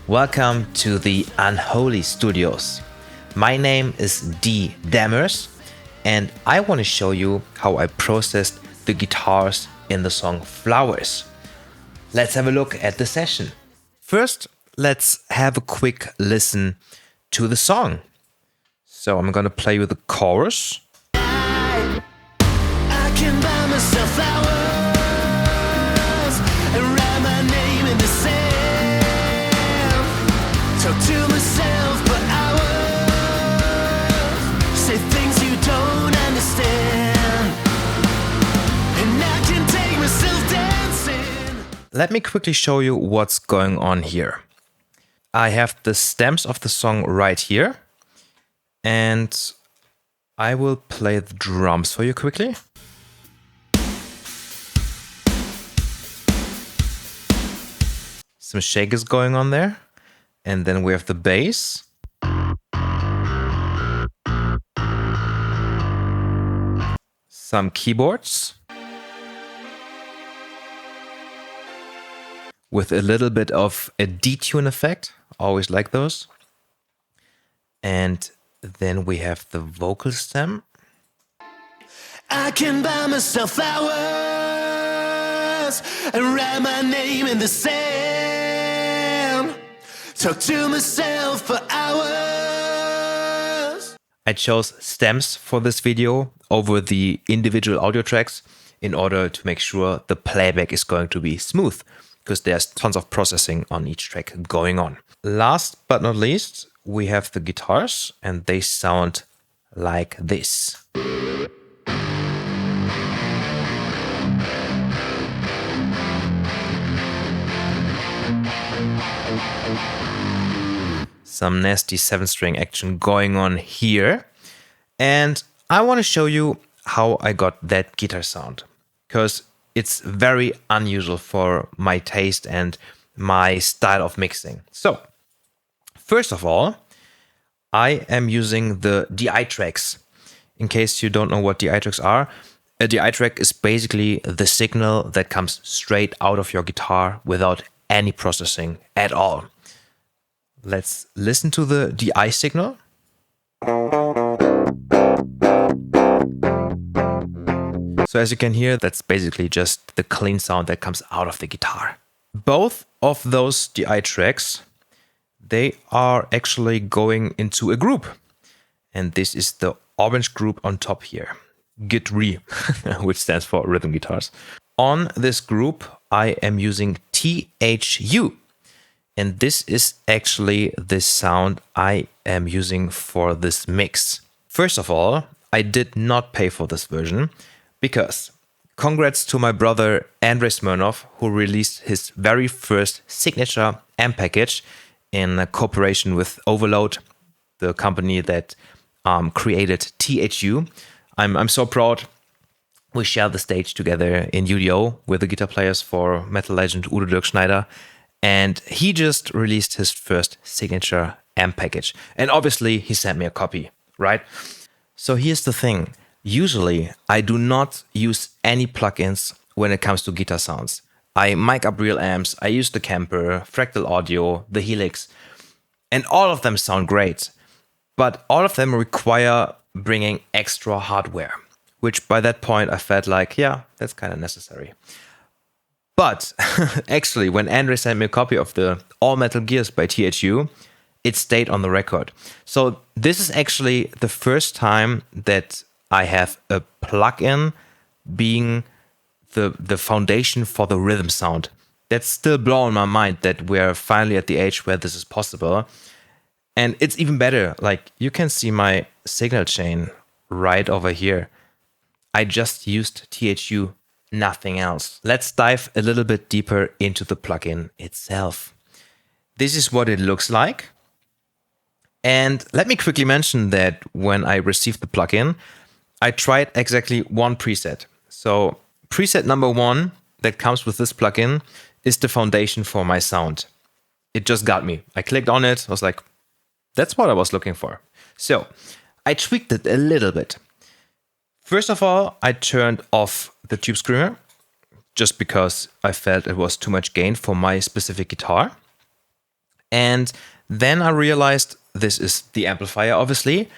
Welcome to the Unholy Studios. My name is Dee Dammers, and I want to show you how I processed the guitars in the song Flowers. Let's have a look at the session. First, let's have a quick listen to the song. So I'm going to play you the chorus. I can buy myself flowers and write my name in the sand. Talk to myself for hours. Say things you don't understand. And I can take myself dancing. Let me quickly show you what's going on here. I have the stems of the song right here. And I will play the drums for you quickly. Some shake is going on there. And then we have the bass. Some keyboards. With a little bit of a detune effect. Always like those. And then we have the vocal stem. I can buy myself flowers and write my name in the sand. Talk to myself for hours. I chose stems for this video over the individual audio tracks in order to make sure the playback is going to be smooth, because there's tons of processing on each track going on. Last but not least, we have the guitars, and they sound like this. Some nasty 7-string action going on here. And I want to show you how I got that guitar sound, because it's very unusual for my taste and my style of mixing. So, first of all, I am using the DI tracks. In case you don't know what DI tracks are, a DI track is basically the signal that comes straight out of your guitar without any processing at all. Let's listen to the DI signal. So as you can hear, that's basically just the clean sound that comes out of the guitar. Both of those DI tracks, they are actually going into a group. And this is the orange group on top here, GitRe, which stands for rhythm guitars. On this group, I am using THU. And this is actually the sound I am using for this mix. First of all, I did not pay for this version because congrats to my brother Andrei Smirnov, who released his very first signature amp package in cooperation with Overloud, the company that created THU. I'm so proud. We share the stage together in UDO with the guitar players for metal legend Udo Dirk Schneider. And he just released his first signature amp package. And obviously he sent me a copy, right? So here's the thing. Usually I do not use any plugins when it comes to guitar sounds. I mic up real amps, I use the Camper, Fractal Audio, the Helix, and all of them sound great. But all of them require bringing extra hardware, which by that point I felt like, yeah, that's kind of necessary. But actually, when Andre sent me a copy of the All Metal Gears by THU, it stayed on the record. So this is actually the first time that I have a plugin being the foundation for the rhythm sound. That's still blowing my mind that we're finally at the age where this is possible. And it's even better. Like, you can see my signal chain right over here. I just used THU, nothing else. Let's dive a little bit deeper into the plugin itself. This is what it looks like. And let me quickly mention that when I received the plugin, I tried exactly one preset. So preset number 1 that comes with this plugin is the foundation for my sound. It just got me. I clicked on it. I was like, that's what I was looking for. So I tweaked it a little bit. First of all, I turned off the tube screamer just because I felt it was too much gain for my specific guitar. And then I realized this is the amplifier, obviously,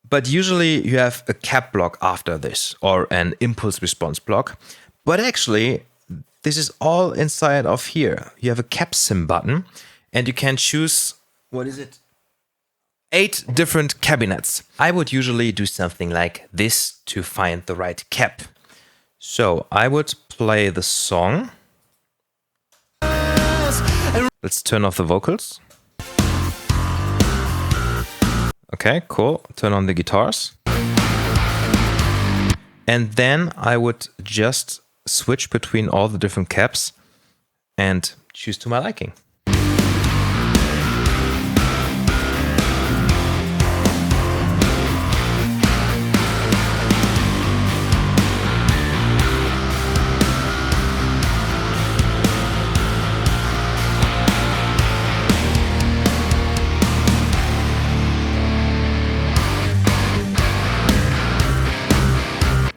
but usually you have a cap block after this or an impulse response block. But actually, this is all inside of here. You have a cap sim button and you can choose, what is it? 8 different cabinets. I would usually do something like this to find the right cap. So I would play the song. Let's turn off the vocals. Okay, cool. Turn on the guitars. And then I would just switch between all the different caps and choose to my liking.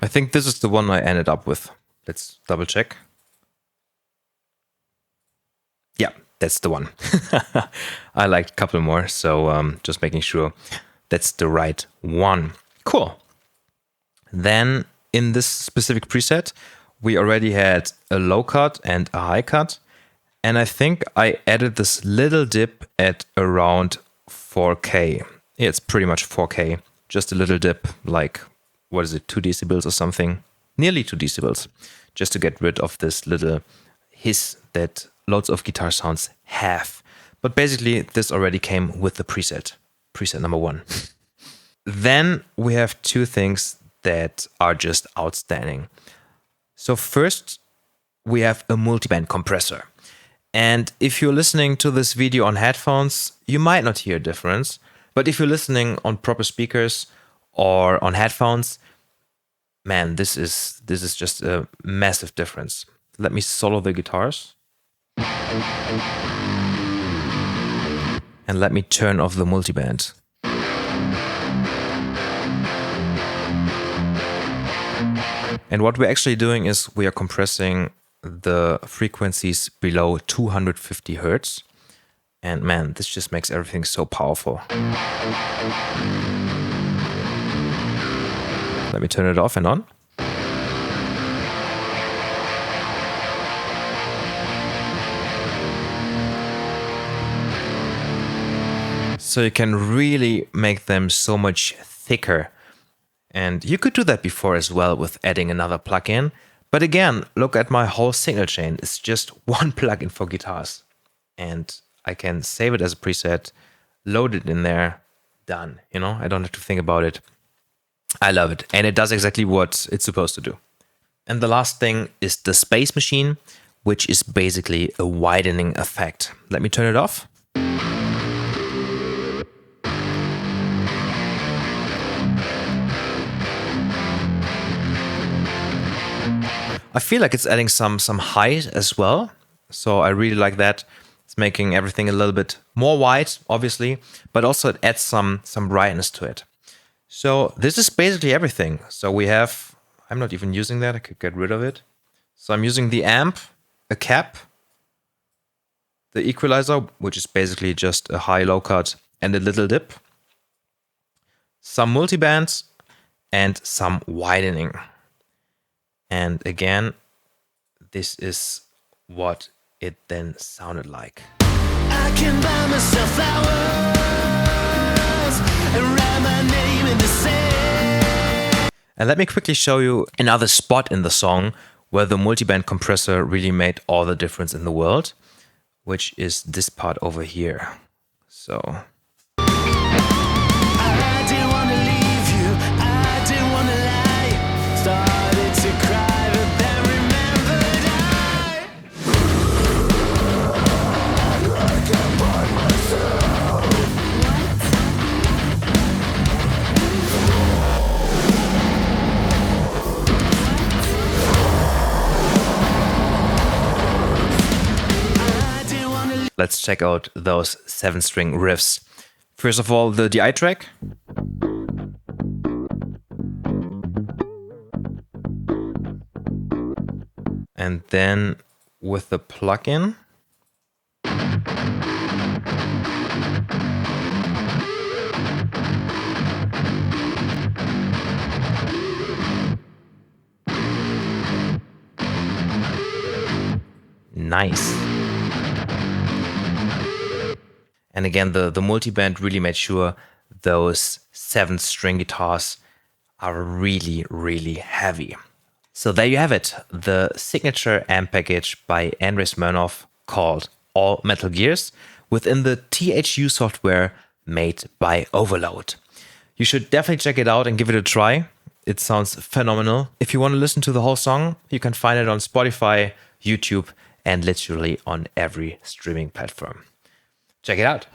I think this is the one I ended up with. Let's double check. Yeah, that's the one. I liked a couple more, so just making sure that's the right one. Cool. Then in this specific preset, we already had a low cut and a high cut. And I think I added this little dip at around 4K. Yeah, it's pretty much 4K. Just a little dip, like, what is it, 2 decibels or something? Nearly 2 decibels. Just to get rid of this little hiss that loads of guitar sounds have. But basically, this already came with the preset. Preset number 1. Then we have 2 things that are just outstanding. So first, we have a multiband compressor. And if you're listening to this video on headphones, you might not hear a difference. But if you're listening on proper speakers or on headphones, man, this is just a massive difference. Let me solo the guitars. And let me turn off the multiband. And what we're actually doing is we are compressing the frequencies below 250 Hertz. And man, this just makes everything so powerful. Let me turn it off and on. So you can really make them so much thicker. And you could do that before as well with adding another plugin. But again, look at my whole signal chain. It's just one plugin for guitars. And I can save it as a preset, load it in there, done. You know, I don't have to think about it. I love it. And it does exactly what it's supposed to do. And the last thing is the Space Machine, which is basically a widening effect. Let me turn it off. I feel like it's adding some height as well. So I really like that. It's making everything a little bit more wide, obviously, but also it adds some brightness to it. So this is basically everything. So we have, I'm not even using that. I could get rid of it. So I'm using the amp, a cap, the equalizer, which is basically just a high, low cut and a little dip, some multibands and some widening. And again, this is what it then sounded like. I can buy myself flowers and write my name in the sand. And let me quickly show you another spot in the song where the multiband compressor really made all the difference in the world, which is this part over here. So I didn't want to leave you, I didn't want to lie. Started to cry, but then remembered I can't find myself. let's check out those 7-string riffs. First of all, the DI track. And then with the plugin. nice. And again, the multiband really made sure those 7-string guitars are really, really heavy. So there you have it, the signature amp package by Andres Smirnoff called All Metal Gears within the THU software made by Overloud. You should definitely check it out and give it a try. It sounds phenomenal. If you want to listen to the whole song, you can find it on Spotify, YouTube, and literally on every streaming platform. Check it out.